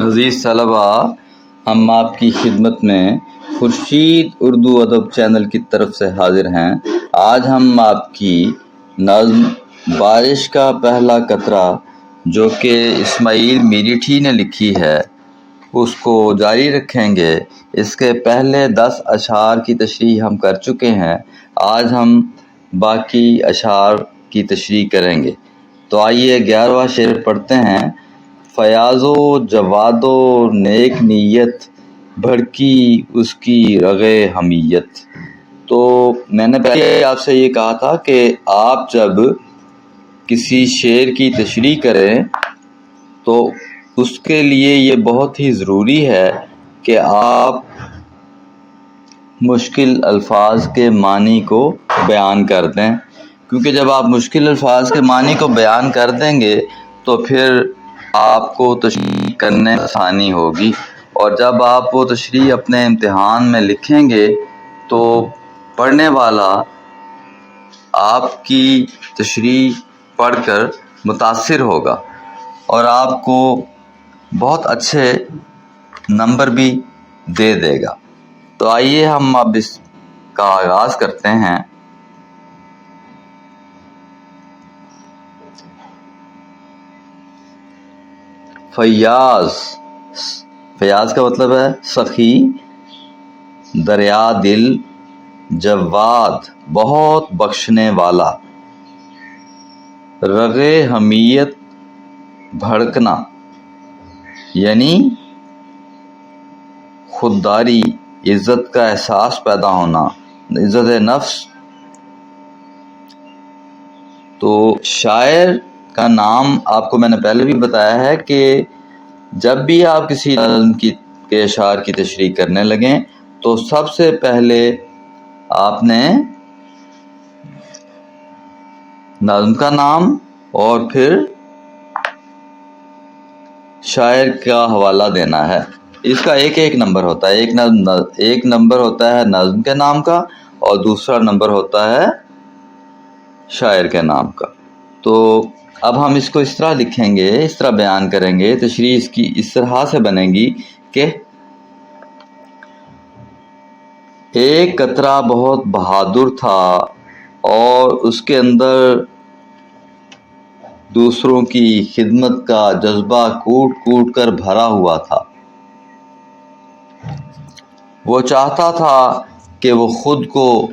عزیز طلبہ، ہم آپ کی خدمت میں خورشید اردو ادب چینل کی طرف سے حاضر ہیں۔ آج ہم آپ کی نظم بارش کا پہلا قطرہ جو کہ اسماعیل میرٹھی نے لکھی ہے اس کو جاری رکھیں گے۔ اس کے پہلے 10 اشعار کی تشریح ہم کر چکے ہیں، آج ہم باقی اشعار کی تشریح کریں گے۔ تو آئیے 11واں شعر پڑھتے ہیں۔ فیاض و جواد و نیک نیت، بھڑکی اس کی رغے حمیت۔ تو میں نے پہلے آپ سے یہ کہا تھا کہ آپ جب کسی شعر کی تشریح کریں تو اس کے لیے یہ بہت ہی ضروری ہے کہ آپ مشکل الفاظ کے معنی کو بیان کر دیں، کیونکہ جب آپ مشکل الفاظ کے معنی کو بیان کر دیں گے تو پھر آپ کو تشریح کرنے میں آسانی ہوگی، اور جب آپ وہ تشریح اپنے امتحان میں لکھیں گے تو پڑھنے والا آپ کی تشریح پڑھ کر متاثر ہوگا اور آپ کو بہت اچھے نمبر بھی دے دے گا۔ تو آئیے ہم اب اس کا آغاز کرتے ہیں۔ فیاض کا مطلب ہے سخی، دریا دل، جواد بہت بخشنے والا، رغے حمیت بھڑکنا یعنی خودداری، عزت کا احساس پیدا ہونا، عزت نفس۔ تو شاعر کا نام آپ کو میں نے پہلے بھی بتایا ہے کہ جب بھی آپ کسی نظم کے اشعار کی تشریح کرنے لگیں تو سب سے پہلے آپ نے نظم کا نام اور پھر شاعر کا حوالہ دینا ہے۔ اس کا ایک نمبر ہوتا ہے، ایک نمبر ہوتا ہے نظم کے نام کا اور دوسرا نمبر ہوتا ہے شاعر کے نام کا۔ تو اب ہم اس کو اس طرح لکھیں گے، اس طرح بیان کریں گے، تشریح اس کی اس طرح سے بنے گی کہ ایک قطرہ بہت بہادر تھا اور اس کے اندر دوسروں کی خدمت کا جذبہ کوٹ کوٹ کر بھرا ہوا تھا۔ وہ چاہتا تھا کہ وہ خود کو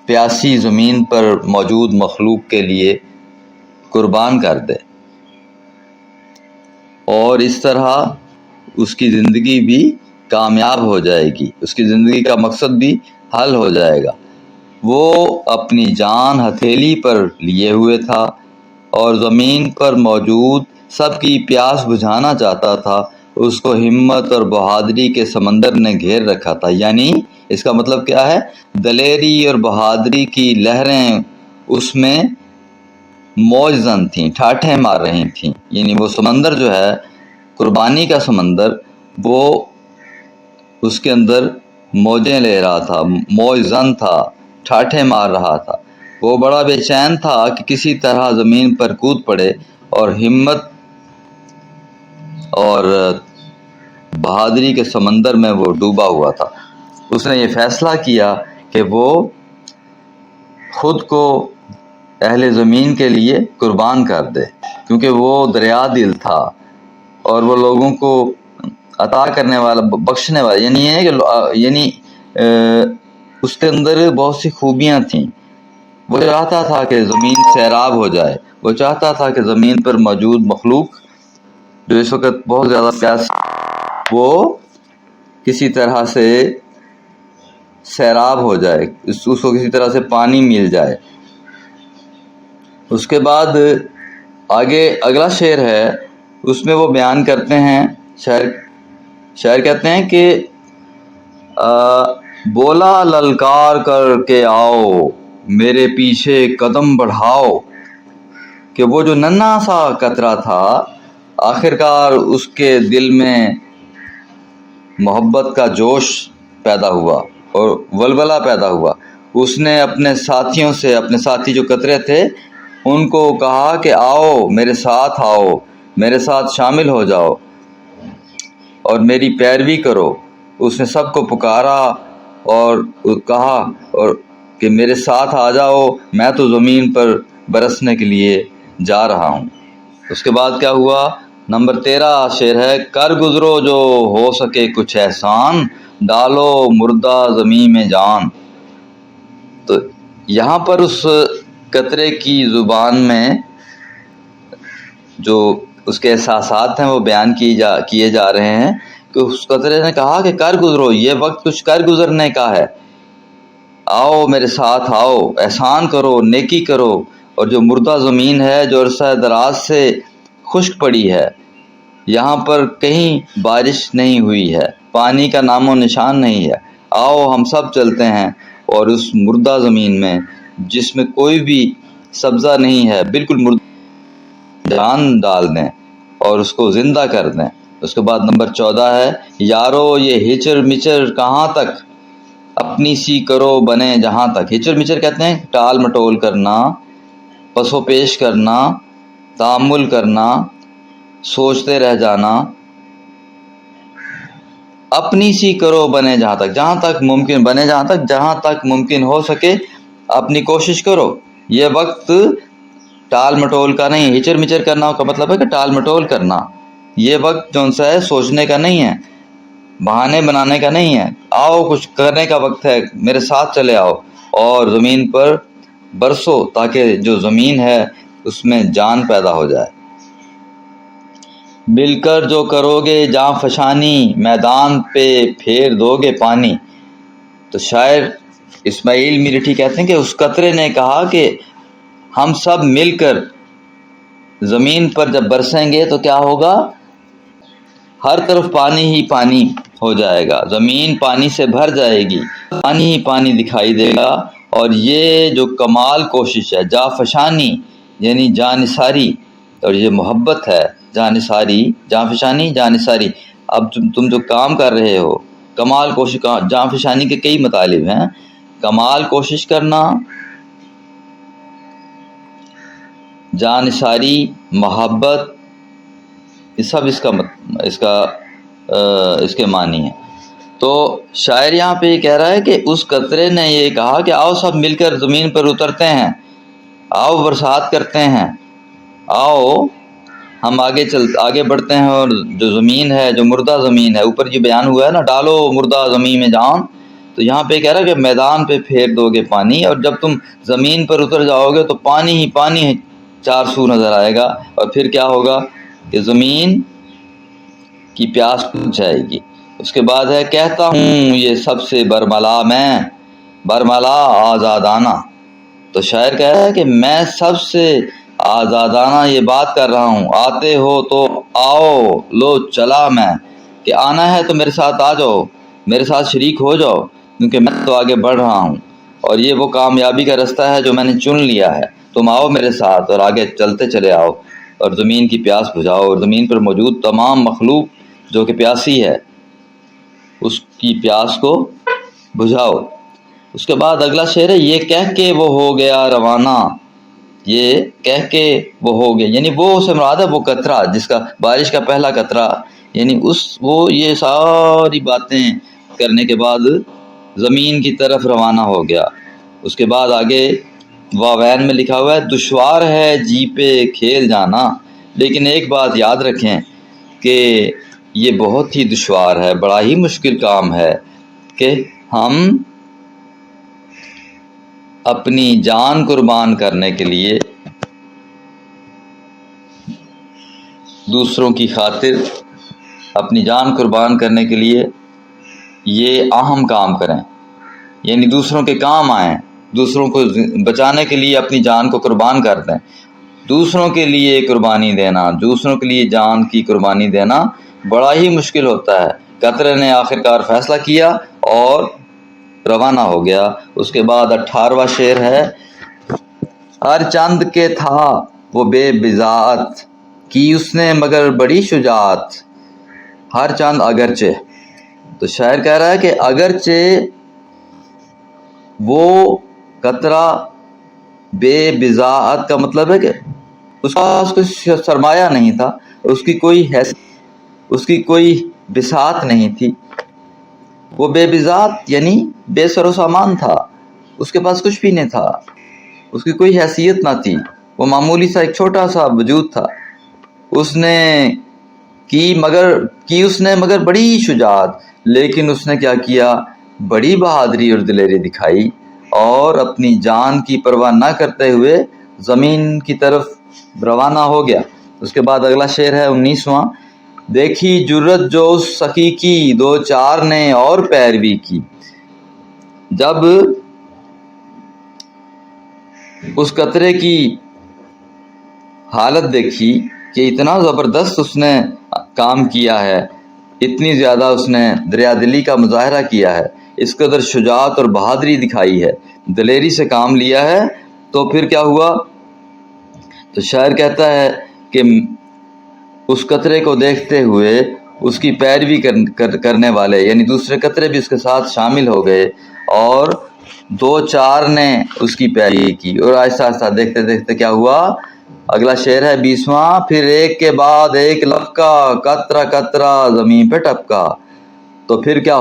پیاسی زمین پر موجود مخلوق کے لیے قربان کر دے، اور اس طرح اس کی زندگی بھی کامیاب ہو جائے گی، اس کی زندگی کا مقصد بھی حل ہو جائے گا۔ وہ اپنی جان ہتھیلی پر لیے ہوئے تھا اور زمین پر موجود سب کی پیاس بجھانا چاہتا تھا۔ اس کو ہمت اور بہادری کے سمندر نے گھیر رکھا تھا، یعنی اس کا مطلب کیا ہے؟ دلیری اور بہادری کی لہریں اس میں موج زن تھیں، ٹھاٹھیں مار رہی تھیں، یعنی وہ سمندر جو ہے قربانی کا سمندر، وہ اس کے اندر موجیں لے رہا تھا، موج زن تھا، ٹھاٹھیں مار رہا تھا۔ وہ بڑا بے چین تھا کہ کسی طرح زمین پر کود پڑے، اور ہمت اور بہادری کے سمندر میں وہ ڈوبا ہوا تھا۔ اس نے یہ فیصلہ کیا کہ وہ خود کو اہل زمین کے لیے قربان کر دے، کیونکہ وہ دریا دل تھا اور وہ لوگوں کو عطا کرنے والا، بخشنے والا، یعنی اس کے اندر بہت سی خوبیاں تھیں۔ وہ چاہتا تھا کہ زمین سیراب ہو جائے، وہ چاہتا تھا کہ زمین پر موجود مخلوق جو اس وقت بہت زیادہ پیاس، وہ کسی طرح سے سیراب ہو جائے، اس کو کسی طرح سے پانی مل جائے۔ اس کے بعد آگے اگلا شعر ہے، اس میں وہ بیان کرتے ہیں، شاعر کہتے ہیں کہ بولا للکار کر کے آؤ، میرے پیچھے قدم بڑھاؤ، کہ وہ جو ننھا سا قطرہ تھا آخرکار اس کے دل میں محبت کا جوش پیدا ہوا اور ولولہ پیدا ہوا۔ اس نے اپنے ساتھیوں سے، اپنے ساتھی جو قطرے تھے ان کو کہا کہ آؤ میرے ساتھ آؤ، میرے ساتھ شامل ہو جاؤ اور میری پیروی کرو۔ اس نے سب کو پکارا اور کہا اور کہ میرے ساتھ آ جاؤ، میں تو زمین پر برسنے کے لیے جا رہا ہوں۔ اس کے بعد کیا ہوا؟ نمبر 13 شعر ہے، کر گزرو جو ہو سکے کچھ احسان، ڈالو مردہ زمین میں جان۔ تو یہاں پر اس قطرے کی زبان میں جو اس کے احساسات ہیں وہ بیان کیے جا رہے ہیں کہ اس قطرے نے کہا کہ کر گزرو، یہ وقت کچھ کر گزرنے کا ہے، آؤ میرے ساتھ آؤ، احسان کرو، نیکی کرو۔ اور جو مردہ زمین ہے، جو عرصہ دراز سے خشک پڑی ہے، یہاں پر کہیں بارش نہیں ہوئی ہے، پانی کا نام و نشان نہیں ہے، آؤ ہم سب چلتے ہیں اور اس مردہ زمین میں جس میں کوئی بھی سبزہ نہیں ہے، بالکل مردہ، جان ڈال دیں اور اس کو زندہ کر دیں۔ اس کے بعد نمبر 14 ہے، یارو یہ ہچر مچر کہاں تک، اپنی سی کرو بنے جہاں تک۔ ہچر مچر کہتے ہیں ٹال مٹول کرنا، پس و پیش کرنا، تأمل کرنا، سوچتے رہ جانا۔ اپنی سی کرو بنے جہاں تک، جہاں تک ممکن بنے، جہاں تک ممکن ہو سکے اپنی کوشش کرو۔ یہ وقت ٹال مٹول کا نہیں، ہچر مچر کرنا کا مطلب ہے کہ ٹال مٹول کرنا۔ یہ وقت جو سا ہے سوچنے کا نہیں ہے، بہانے بنانے کا نہیں ہے، آؤ کچھ کرنے کا وقت ہے، میرے ساتھ چلے آؤ اور زمین پر برسو تاکہ جو زمین ہے اس میں جان پیدا ہو جائے۔ مل کر جو کرو گے جاں فشانی، میدان پہ پھیر دو گے پانی۔ تو شاعر اسماعیل میرٹھی کہتے ہیں کہ اس قطرے نے کہا کہ ہم سب مل کر زمین پر جب برسیں گے تو کیا ہوگا؟ ہر طرف پانی ہی پانی ہو جائے گا، زمین پانی سے بھر جائے گی، پانی ہی پانی دکھائی دے گا۔ اور یہ جو کمال کوشش ہے، جاں فشانی یعنی جانثاری، اور یہ محبت ہے، جانثاری، جاں فشانی جانثاری۔ اب تم جو کام کر رہے ہو، کمال کوشش، جاں فشانی کے کئی مطالب ہیں، کمال کوشش کرنا، جانثاری، محبت، یہ سب اس کے معنی ہیں۔ تو شاعر یہاں پہ یہ کہہ رہا ہے کہ اس قطرے نے یہ کہا کہ آؤ سب مل کر زمین پر اترتے ہیں، آؤ برسات کرتے ہیں، آؤ ہم آگے بڑھتے ہیں، اور جو زمین ہے، جو مردہ زمین ہے، اوپر یہ بیان ہوا ہے نا، ڈالو مردہ زمین میں جان، تو یہاں پہ کہہ رہا ہے کہ میدان پہ پھیر دو گے پانی، اور جب تم زمین پر اتر جاؤ گے تو پانی ہی پانی چار سو نظر آئے گا، اور پھر کیا ہوگا کہ زمین کی پیاس بجھ جائے گی۔ اس کے بعد ہے، کہتا ہوں یہ سب سے برملا میں، برملا آزادانہ۔ تو شاعر کہہ رہا ہے کہ میں سب سے آزادانہ یہ بات کر رہا ہوں، آتے ہو تو آؤ، لو چلا میں، کہ آنا ہے تو میرے ساتھ آ جاؤ، میرے ساتھ شریک ہو جاؤ، کیونکہ میں تو آگے بڑھ رہا ہوں، اور یہ وہ کامیابی کا رستہ ہے جو میں نے چن لیا ہے۔ تم آؤ میرے ساتھ اور آگے چلتے چلے آؤ، اور زمین کی پیاس بجھاؤ، اور زمین پر موجود تمام مخلوق جو کہ پیاسی ہے اس کی پیاس کو بجھاؤ۔ اس کے بعد اگلا شعر ہے، یہ کہہ کے وہ ہو گیا روانہ، یہ کہہ کے وہ ہو گیا، یعنی وہ سے مراد ہے وہ قطرہ جس کا بارش کا پہلا قطرہ، یعنی وہ یہ ساری باتیں کرنے کے بعد زمین کی طرف روانہ ہو گیا۔ اس کے بعد آگے واوین میں لکھا ہوا ہے، دشوار ہے جی پہ کھیل جانا، لیکن ایک بات یاد رکھیں کہ یہ بہت ہی دشوار ہے، بڑا ہی مشکل کام ہے کہ ہم اپنی جان قربان کرنے کے لیے، دوسروں کی خاطر اپنی جان قربان کرنے کے لیے یہ اہم کام کریں، یعنی دوسروں کے کام آئیں، دوسروں کو بچانے کے لیے اپنی جان کو قربان کر دیں۔ دوسروں کے لیے قربانی دینا، دوسروں کے لیے جان کی قربانی دینا بڑا ہی مشکل ہوتا ہے۔ قطرے نے آخرکار فیصلہ کیا اور روانہ ہو گیا۔ اس کے بعد 18واں شعر ہے، ہر چند کے تھا وہ بے بضاعت، کی اس نے مگر بڑی شجاعت۔ ہر چند اگرچہ، تو شاعر کہہ رہا ہے کہ اگرچہ وہ قطرہ بے بضاعت کا مطلب ہے کہ اس کا کوئی سرمایہ نہیں تھا، اس کی کوئی بساط نہیں تھی، وہ بے بذات یعنی بے سر و سامان تھا، اس کے پاس کچھ بھی نہیں تھا، اس کی کوئی حیثیت نہ تھی، وہ معمولی سا ایک چھوٹا سا وجود تھا۔ اس نے مگر بڑی شجاعت، لیکن اس نے کیا کیا، بڑی بہادری اور دلیری دکھائی اور اپنی جان کی پرواہ نہ کرتے ہوئے زمین کی طرف روانہ ہو گیا۔ اس کے بعد اگلا شعر ہے 19واں، دیکھی جرت جو اس سخی کی، دو چار نے اور پیروی کی۔ جب اس قطرے کی حالت دیکھی کہ اتنا زبردست اس نے کام کیا ہے، اتنی زیادہ اس نے دریا دلی کا مظاہرہ کیا ہے، اس قدر شجاعت اور بہادری دکھائی ہے، دلیری سے کام لیا ہے، تو پھر کیا ہوا؟ تو شاعر کہتا ہے کہ اس قطرے کو دیکھتے ہوئے اس کی پیروی کرنے والے یعنی دوسرے قطرے بھی اس کے ساتھ شامل ہو گئے اور دو چار نے اس کی پیروی کی، اور آہستہ آہستہ دیکھتے دیکھتے کیا ہوا؟ اگلا شعر ہے 20واں، پھر ایک کے بعد ایک لپکا، قطرہ قطرہ زمین پہ ٹپکا۔ تو پھر کیا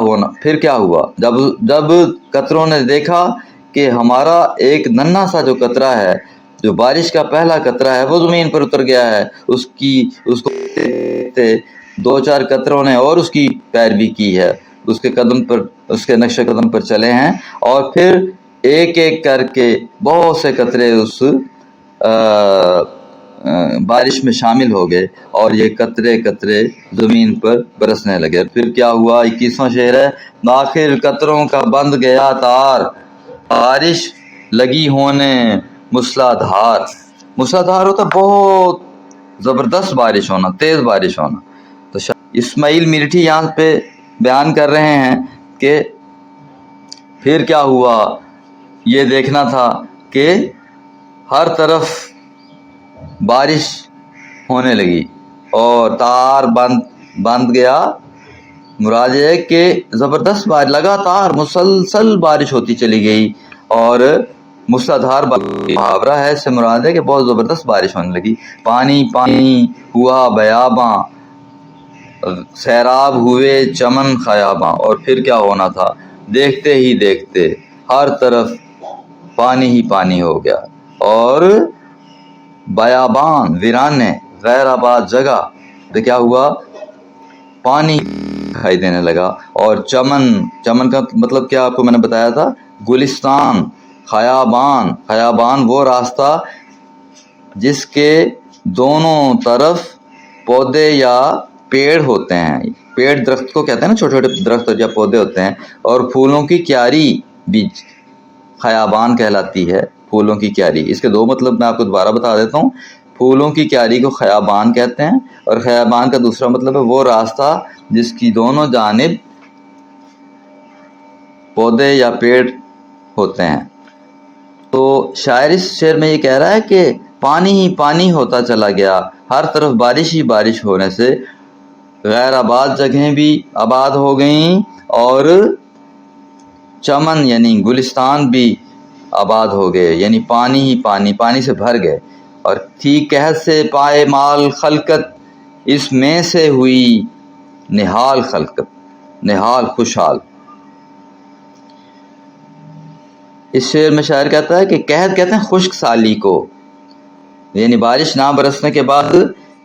ہوا؟ جب قطروں نے دیکھا کہ ہمارا ایک ننھا سا جو قطرہ ہے، جو بارش کا پہلا قطرہ ہے، وہ زمین پر اتر گیا ہے، اس کو دو چار قطروں نے اور اس کی پیروی کی ہے، اس کے نقش قدم پر چلے ہیں، اور پھر ایک ایک کر کے بہت سے قطرے اس بارش میں شامل ہو گئے اور یہ قطرے قطرے زمین پر برسنے لگے۔ پھر کیا ہوا؟ 21واں شعر ہے، آخر قطروں کا بند گیا تار، بارش لگی ہونے موسلادھار۔ موسلادھار ہوتا بہت زبردست بارش ہونا، تیز بارش ہونا۔ تو اسماعیل میرٹھی یہاں پہ بیان کر رہے ہیں کہ پھر کیا ہوا؟ یہ دیکھنا تھا کہ ہر طرف بارش ہونے لگی اور تار بند گیا، مراد یہ ہے کہ زبردست بارش، لگاتار مسلسل بارش ہوتی چلی گئی، اور موسلادھار محاورہ ہے، اس سے مراد ہے کہ بہت زبردست بارش ہونے لگی۔ پانی پانی ہوا بیاباں، سیراب ہوئے چمن خیاباں۔ اور پھر کیا ہونا تھا؟ دیکھتے ہی دیکھتے ہر طرف پانی ہی پانی ہو گیا، اور بیابان ویرانے، غیر آباد جگہ تو کیا ہوا؟ پانی دکھائی دینے لگا، اور چمن کا مطلب کیا آپ کو میں نے بتایا تھا، گلستان، خیابان وہ راستہ جس کے دونوں طرف پودے یا پیڑ ہوتے ہیں، پیڑ درخت کو کہتے ہیں نا، چھوٹے چھوٹے درخت یا پودے ہوتے ہیں، اور پھولوں کی کیاری بھی خیابان کہلاتی ہے، پھولوں کی کیاری۔ اس کے دو مطلب میں آپ کو دوبارہ بتا دیتا ہوں، پھولوں کی کیاری کو خیابان کہتے ہیں، اور خیابان کا دوسرا مطلب ہے وہ راستہ جس کی دونوں جانب پودے یا پیڑ ہوتے ہیں۔ تو شاعر اس شعر میں یہ کہہ رہا ہے کہ پانی ہی پانی ہوتا چلا گیا، ہر طرف بارش ہی بارش ہونے سے غیر آباد جگہیں بھی آباد ہو گئیں، اور چمن یعنی گلستان بھی آباد ہو گئے، یعنی پانی ہی پانی سے بھر گئے۔ اور تھی قحط سے پائے مال خلقت، اس میں سے ہوئی نہال خلقت، نہال خوشحال۔ اس شعر میں شاعر کہتا ہے کہ قحط کہتے ہیں خشک سالی کو، یعنی بارش نہ برسنے کے بعد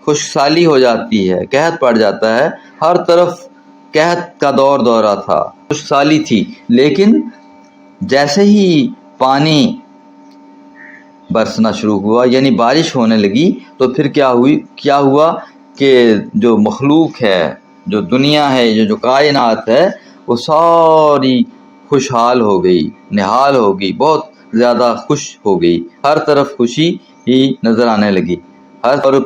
خشک سالی ہو جاتی ہے، قحط پڑ جاتا ہے، ہر طرف قحط کا دورہ تھا، خشک سالی تھی، لیکن جیسے ہی پانی برسنا شروع ہوا یعنی بارش ہونے لگی، تو پھر کیا ہوا کہ جو مخلوق ہے، جو دنیا ہے، جو کائنات ہے، وہ ساری خوشحال ہو گئی، نہال ہو گئی، بہت زیادہ خوش ہو گئی، ہر طرف خوشی ہی نظر آنے لگی۔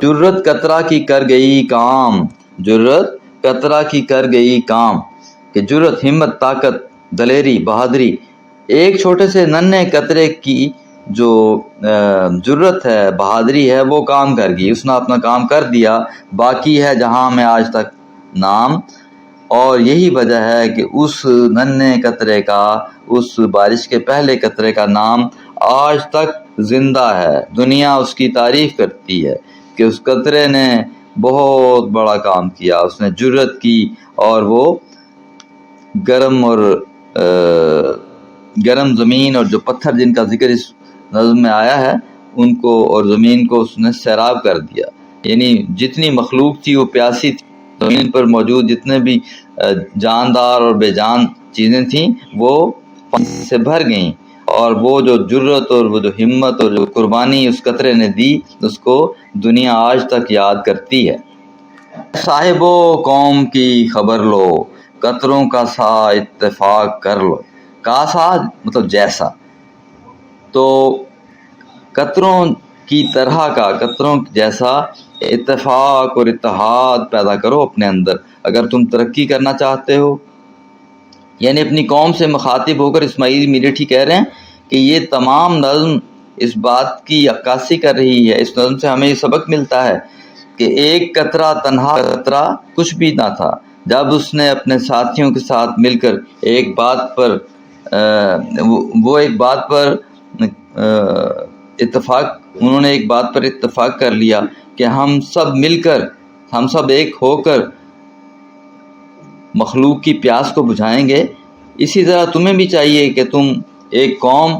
جرت قطرہ کی کر گئی کام، جرت قطرہ کی کر گئی کام، کہ جرت ہمت، طاقت، دلیری، بہادری، ایک چھوٹے سے ننھے قطرے کی جو جرت ہے، بہادری ہے، وہ کام کر گئی، اس نے اپنا کام کر دیا، باقی ہے جہاں میں آج تک نام۔ اور یہی وجہ ہے کہ اس ننھے قطرے کا، اس بارش کے پہلے قطرے کا نام آج تک زندہ ہے، دنیا اس کی تعریف کرتی ہے کہ اس قطرے نے بہت بڑا کام کیا، اس نے جرأت کی اور وہ گرم زمین اور جو پتھر جن کا ذکر اس نظم میں آیا ہے ان کو اور زمین کو اس نے سیراب کر دیا، یعنی جتنی مخلوق تھی وہ پیاسی تھی، زمین پر موجود جتنے بھی جاندار اور بے جان چیزیں تھیں وہ پانی سے بھر گئیں، اور وہ جو جرأت اور وہ جو ہمت اور جو قربانی اس قطرے نے دی اس کو دنیا آج تک یاد کرتی ہے۔ صاحبو قوم کی خبر لو، قطروں کا سا اتفاق کر لو۔ کا سا مطلب جیسا، تو قطروں کی طرح کا، قطروں جیسا اتفاق اور اتحاد پیدا کرو اپنے اندر اگر تم ترقی کرنا چاہتے ہو۔ یعنی اپنی قوم سے مخاطب ہو کر اسماعیل میرٹھی کہہ رہے ہیں کہ یہ تمام نظم اس بات کی عکاسی کر رہی ہے، اس نظم سے ہمیں یہ سبق ملتا ہے کہ ایک قطرہ، تنہا قطرہ کچھ بھی نہ تھا، جب اس نے اپنے ساتھیوں کے ساتھ مل کر ایک بات پر انہوں نے ایک بات پر اتفاق کر لیا کہ ہم سب مل کر، ہم سب ایک ہو کر مخلوق کی پیاس کو بجھائیں گے۔ اسی طرح تمہیں بھی چاہیے کہ تم ایک قوم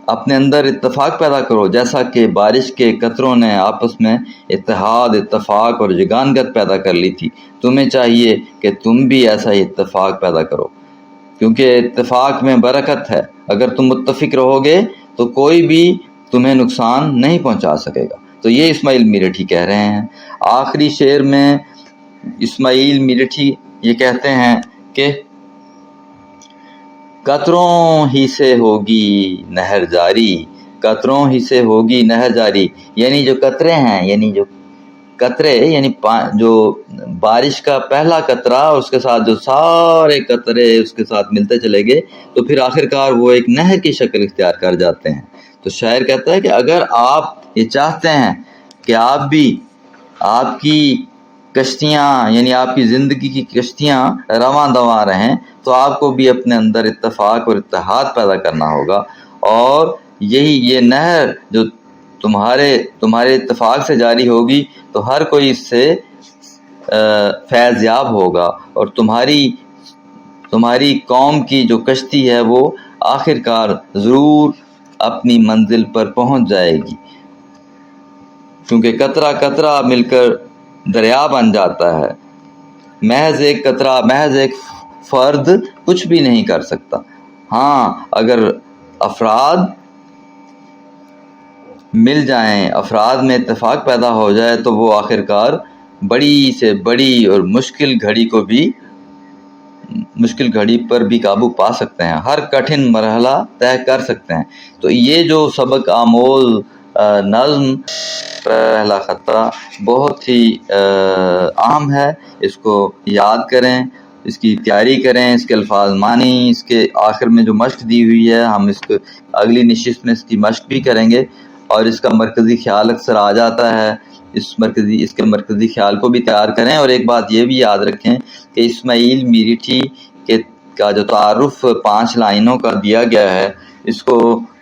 اپنے اندر اتفاق پیدا کرو، جیسا کہ بارش کے قطروں نے آپس میں اتحاد، اتفاق اور یگانگت پیدا کر لی تھی۔ تمہیں چاہیے کہ تم بھی ایسا ہی اتفاق پیدا کرو، کیونکہ اتفاق میں برکت ہے۔ اگر تم متفق رہو گے تو کوئی بھی تمہیں نقصان نہیں پہنچا سکے گا۔ تو یہ اسماعیل میرٹھی کہہ رہے ہیں۔ آخری شعر میں اسماعیل میرٹھی یہ کہتے ہیں کہ قطروں ہی سے ہوگی نہر جاری، قطروں ہی سے ہوگی نہر جاری، یعنی جو قطرے ہیں، یعنی جو قطرے یعنی جو بارش کا پہلا قطرہ اور اس کے ساتھ جو سارے قطرے اس کے ساتھ ملتے چلے گئے تو پھر آخرکار وہ ایک نہر کی شکل اختیار کر جاتے ہیں۔ تو شاعر کہتا ہے کہ اگر آپ یہ چاہتے ہیں کہ آپ بھی، آپ کی کشتیاں یعنی آپ کی زندگی کی کشتیاں رواں دواں رہیں، تو آپ کو بھی اپنے اندر اتفاق اور اتحاد پیدا کرنا ہوگا، اور یہ نہر جو تمہارے اتفاق سے جاری ہوگی تو ہر کوئی اس سے فیض یاب ہوگا، اور تمہاری قوم کی جو کشتی ہے وہ آخرکار ضرور اپنی منزل پر پہنچ جائے گی، کیونکہ قطرہ قطرہ مل کر دریا بن جاتا ہے۔ محض ایک قطرہ، محض ایک فرد کچھ بھی نہیں کر سکتا۔ ہاں، اگر افراد مل جائیں، افراد میں اتفاق پیدا ہو جائے تو وہ آخرکار بڑی سے بڑی اور مشکل گھڑی پر بھی قابو پا سکتے ہیں، ہر کٹھن مرحلہ طے کر سکتے ہیں۔ تو یہ جو سبق آموز نظم پہلا خطرہ بہت ہی اہم ہے، اس کو یاد کریں، اس کی تیاری کریں، اس کے الفاظ معنی، اس کے آخر میں جو مشق دی ہوئی ہے ہم اس کو اگلی نشست میں اس کی مشق بھی کریں گے، اور اس کا مرکزی خیال اکثر آ جاتا ہے، اس کے مرکزی خیال کو بھی تیار کریں۔ اور ایک بات یہ بھی یاد رکھیں کہ اسماعیل میرٹھی کا جو تعارف 5 لائنوں کا دیا گیا ہے اس کو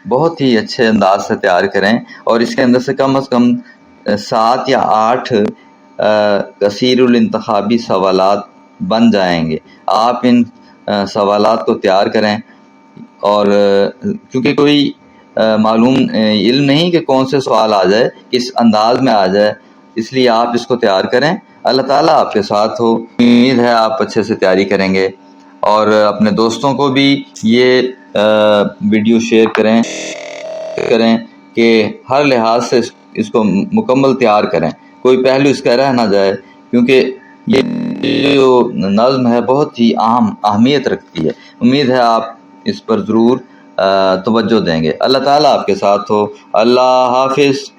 بہت ہی اچھے انداز سے تیار کریں، اور اس کے اندر سے کم 7 یا 8 کثیر الانتخابی سوالات بن جائیں گے۔ آپ ان سوالات کو تیار کریں، اور کیونکہ کوئی معلوم علم نہیں کہ کون سے سوال آ جائے، کس انداز میں آ جائے، اس لیے آپ اس کو تیار کریں۔ اللہ تعالیٰ آپ کے ساتھ ہو، امید ہے آپ اچھے سے تیاری کریں گے، اور اپنے دوستوں کو بھی یہ ویڈیو شیئر کریں کہ ہر لحاظ سے اس کو مکمل تیار کریں، کوئی پہلو اس کا رہ نہ جائے، کیونکہ یہ جو نظم ہے بہت ہی اہمیت رکھتی ہے۔ امید ہے آپ اس پر ضرور توجہ دیں گے۔ اللہ تعالیٰ آپ کے ساتھ ہو۔ اللہ حافظ۔